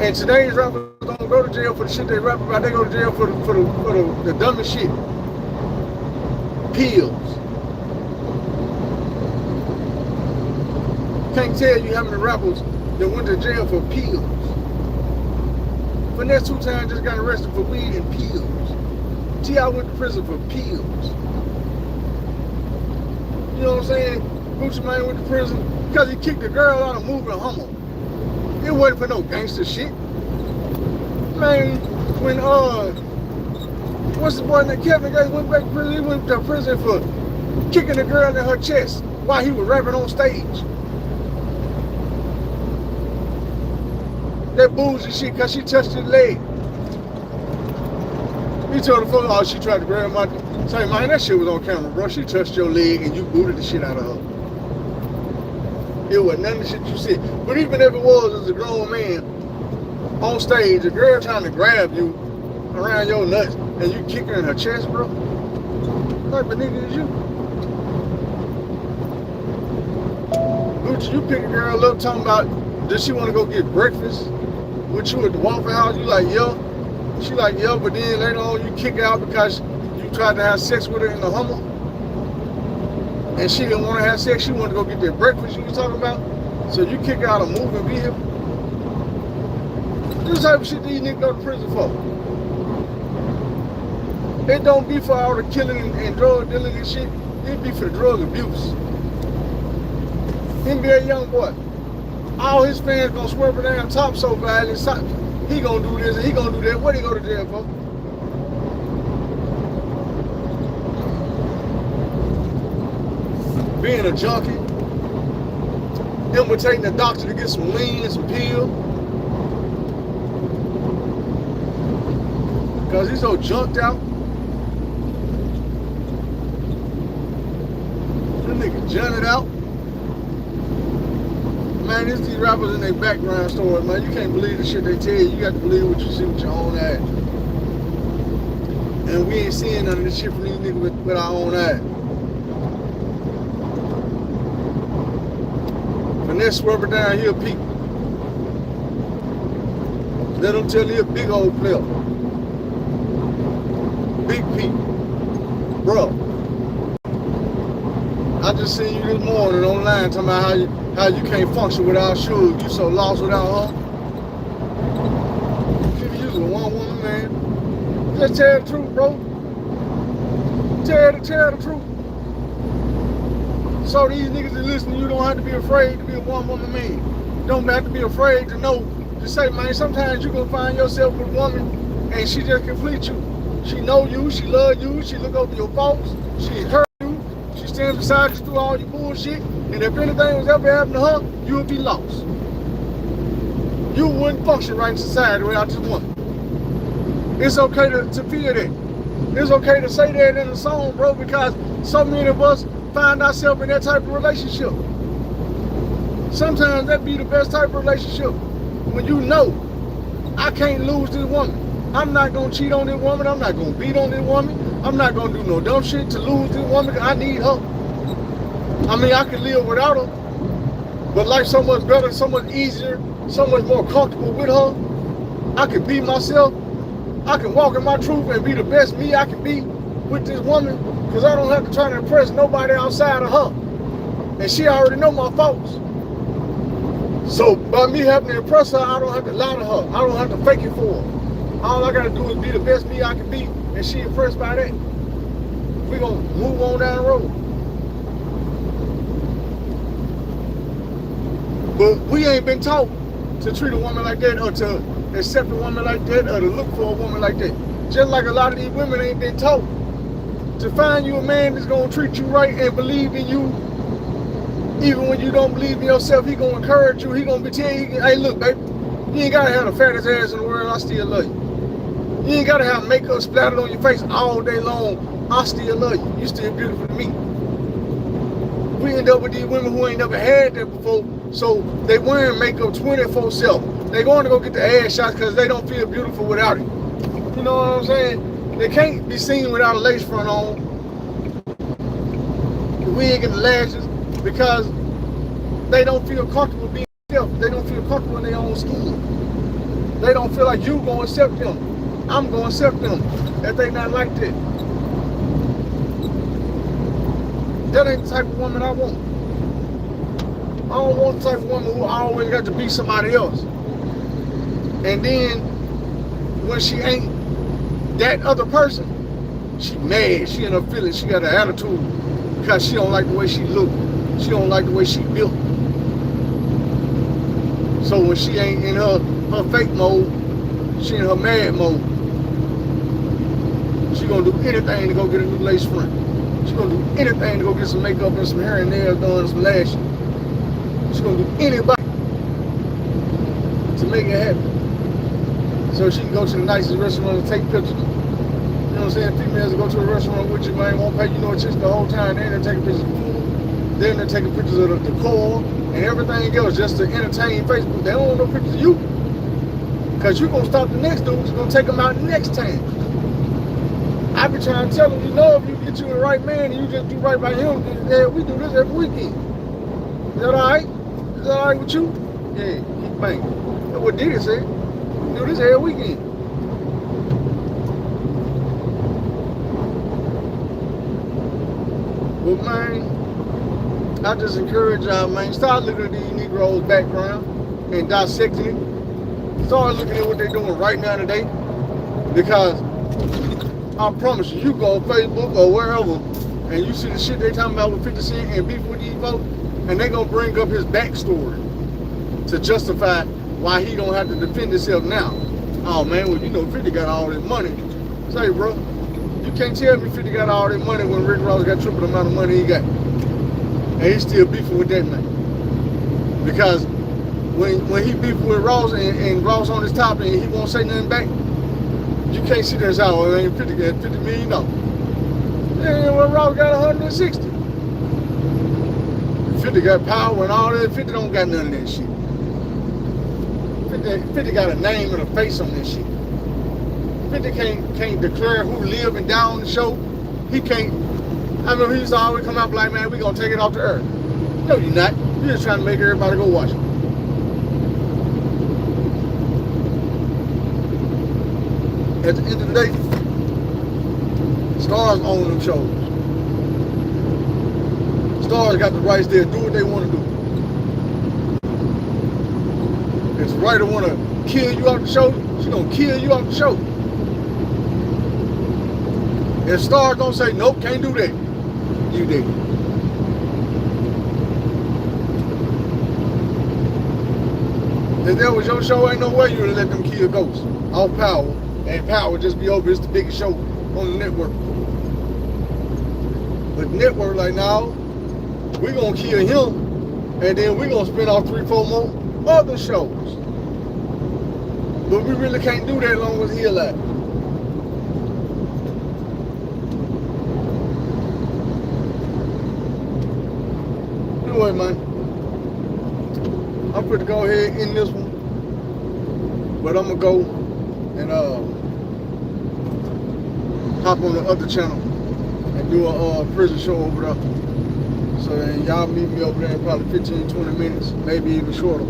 And today's rappers don't go to jail for the shit they rap about, they go to jail for the dumbest shit. Pills. Can't tell you how many rappers that went to jail for pills. Finesse 2 times just got arrested for weed and pills. T.I. went to prison for pills. You know what I'm saying? Gucci Mane went to prison because he kicked a girl out of moving Hummer. It wasn't for no gangster shit. Man, when what's the boy that Kevin Gates went back to prison, he went to prison for kicking a girl in her chest while he was rapping on stage. That bougie shit because she touched his leg. He told the folks, oh, she tried to grab my... Say, man, that shit was on camera, bro. She touched your leg and you booted the shit out of her. It was none of the shit you said. But even if it was as a grown man on stage, a girl trying to grab you around your nuts and you kick her in her chest, bro? What type of nigga is you? Gucci, you pick a girl up talking about, does she want to go get breakfast with you at the Waffle House? You like, yeah. She like, yeah, but then later on you kick her out because you tried to have sex with her in the Hummer. And she didn't want to have sex. She wanted to go get that breakfast you was talking about. So you kick her out a moving vehicle. This type of shit these niggas go to prison for. It don't be for all the killing and drug dealing and shit. It be for the drug abuse. NBA young boy. All his fans gonna swerve it down top so badly. He gonna do this and he gonna do that. What he go to jail for? Being a junkie. Imitating the doctor to get some lean and some pill. Because he's so junked out. That nigga junted out. Man, it's these rappers in their background story, man. You can't believe the shit they tell you. You got to believe what you see with your own eyes. And we ain't seeing none of this shit from these niggas with our own eyes. Finesse swerver down here, Pete. Let them tell you a big old player. Big Pete. Bro. I just seen you this morning online talking about how you can't function without shoes. You so lost without her. You was a one-woman man. Just tell the truth, bro. Tell the truth. So these niggas that listen, you don't have to be afraid to be a one-woman man. You don't have to be afraid to know, to say, man, sometimes you're going to find yourself with a woman and she just complete you. She know you, she love you, she look over your faults, she hurt you, she stands beside you through all your bullshit, and if anything was ever happening to her, you would be lost. You wouldn't function right in society without this woman. It's okay to feel that. It's okay to say that in a song, bro, because so many of us find ourselves in that type of relationship. Sometimes that be the best type of relationship. When you know, I can't lose this woman. I'm not going to cheat on this woman. I'm not going to beat on this woman. I'm not going to do no dumb shit to lose this woman. I need her. I mean, I can live without her, but life's so much better, so much easier, so much more comfortable with her. I can be myself. I can walk in my truth and be the best me I can be with this woman, because I don't have to try to impress nobody outside of her. And she already know my faults. So by me having to impress her, I don't have to lie to her. I don't have to fake it for her. All I gotta do is be the best me I can be, and she impressed by that. We gonna move on down the road. But we ain't been taught to treat a woman like that, or to accept a woman like that, or to look for a woman like that. Just like a lot of these women ain't been taught to find you a man that's gonna treat you right and believe in you. Even when you don't believe in yourself, he gonna encourage you. He gonna be telling you, hey, look, baby, you ain't gotta have the fattest ass in the world. I still love you. You ain't gotta have makeup splattered on your face all day long. I still love you. You still beautiful to me. We end up with these women who ain't never had that before, so they wearing makeup 24/7. They going to go get the ass shots because they don't feel beautiful without it. You know what I'm saying? They can't be seen without a lace front on, the wig and the lashes, because they don't feel comfortable being themselves. They don't feel comfortable in their own skin. They don't feel like you gonna accept them. I'm gonna accept them if they not like that. That ain't the type of woman I want. I don't want the type of woman who always got to be somebody else. And then when she ain't that other person, she mad, she in her feelings, she got an attitude because she don't like the way she look. She don't like the way she built. So when she ain't in her fake mode, she in her mad mode. She gonna do anything to go get a new lace front. She gonna do anything to go get some makeup and some hair and nails done and some lashes. She gonna do anybody to make it happen. So she can go to the nicest restaurant and take pictures. You know what I'm saying? Females go to a restaurant with you, man, won't pay you no attention the whole time. They're taking pictures of food. They're taking pictures of the decor and everything else just to entertain Facebook. They don't want no pictures of you. Because you're going to stop the next dude who's going to take them out next time. I be trying to tell him, you know, if you get you the right man and you just do right by him, then we do this every weekend. Is that all right? Is that all right with you? Yeah, keep banging. That's what Diddy said. We do this every weekend. But man, I just encourage y'all, man, start looking at these Negroes' background and dissecting it. Start looking at what they're doing right now today. Because I promise you, you go on Facebook or wherever and you see the shit they talking about with 50 Cent and beef with these folks, and they gonna bring up his backstory to justify why he don't have to defend himself now. Oh man, well you know 50 got all this money. Say bro, you can't tell me 50 got all this money when Rick Ross got triple the amount of money he got. And he's still beefing with that man. Because when he beefing with Ross and Ross on his top and he won't say nothing back, you can't see this out. I mean, 50 got $50 million. Yeah, well, Ross got 160. 50 got power and all that. 50 don't got none of that shit. 50 got a name and a face on this shit. 50 can't declare who live and die on the show. He can't. I mean, he used to always come out like, man, we gonna take it off the earth. No, you're not. You're just trying to make everybody go watch it. At the end of the day, Stars own them shows. Stars got the rights there, do what they want to do. If the writer want to kill you off the show, she gonna kill you off the show. If Stars gonna say, nope, can't do that, you did. If that was your show, ain't no way you would let them kill Ghosts off Power. And Power just be over, it's the biggest show on the network. But the network like, now, we gonna kill him, and then we gonna spin off 3-4 more other shows. But we really can't do that as long as he alive. Anyway, man, I'm going to go ahead and end this one, but I'm gonna go and hop on the other channel and do a prison show over there. So then y'all meet me over there in probably 15-20 minutes, maybe even shorter.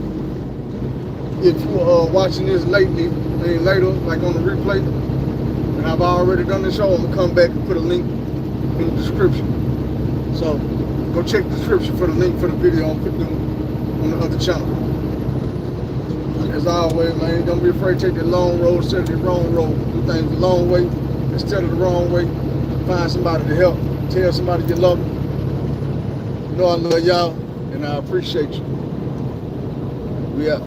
If you are watching this lately, and later, like on the replay, and I've already done the show, I'm gonna come back and put a link in the description. So go check the description for the link for the video I'm putting on the other channel. As always, man, don't be afraid to take the long road instead of the wrong road. Do things the long way instead of the wrong way. Find somebody to help. Tell somebody you love them. You know I love y'all, and I appreciate you. We out.